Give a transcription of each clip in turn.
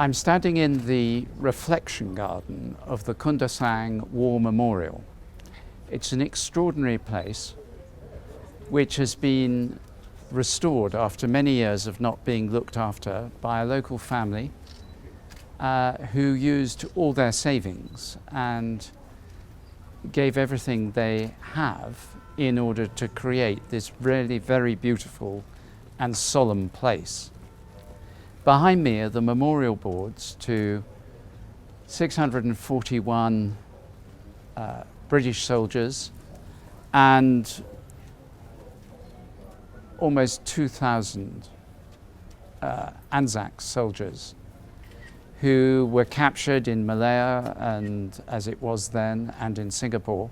I'm standing in the reflection garden of the Kundasang War Memorial. It's an extraordinary place which has been restored after many years of not being looked after by a local family who used all their savings and gave everything they have in order to create this really very beautiful and solemn place. Behind me are the memorial boards to 641 British soldiers and almost 2,000 Anzac soldiers who were captured in Malaya, and as it was then, and in Singapore,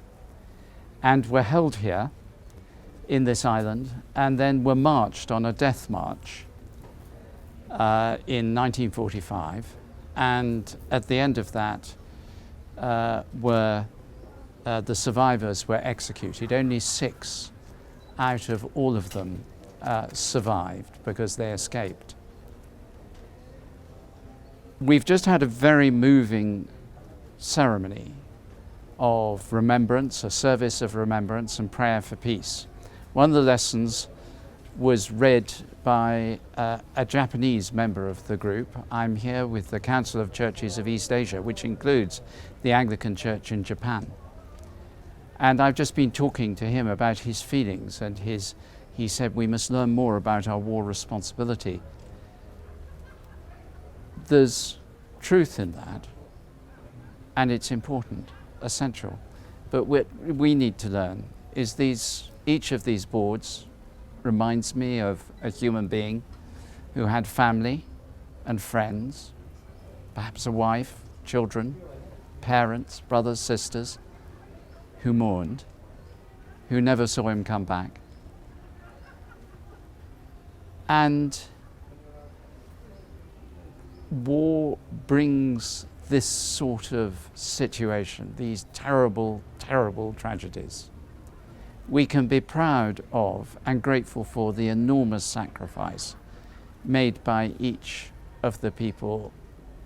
and were held here in this island, and then were marched on a death march in 1945, and at the end of that the survivors were executed. Only 6 out of all of them survived because they escaped. We've just had a very moving ceremony of remembrance, a service of remembrance and prayer for peace. One of the lessons was read by a Japanese member of the group. I'm here with the Council of Churches of East Asia, which includes the Anglican Church in Japan. And I've just been talking to him about his feelings, and he said we must learn more about our war responsibility. There's truth in that, and it's important, essential. But what we need to learn is each of these boards reminds me of a human being who had family and friends, perhaps a wife, children, parents, brothers, sisters, who mourned, who never saw him come back. And war brings this sort of situation, these terrible, terrible tragedies. We can be proud of and grateful for the enormous sacrifice made by each of the people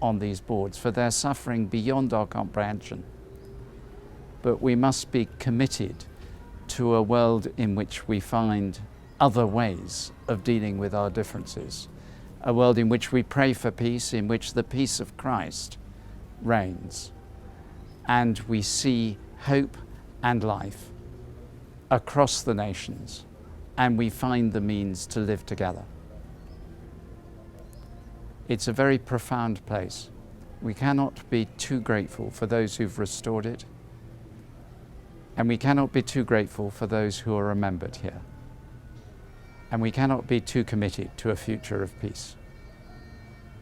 on these boards, for their suffering beyond our comprehension. But we must be committed to a world in which we find other ways of dealing with our differences, a world in which we pray for peace, in which the peace of Christ reigns, and we see hope and life across the nations, and we find the means to live together. It's a very profound place. We cannot be too grateful for those who've restored it, and we cannot be too grateful for those who are remembered here. And we cannot be too committed to a future of peace.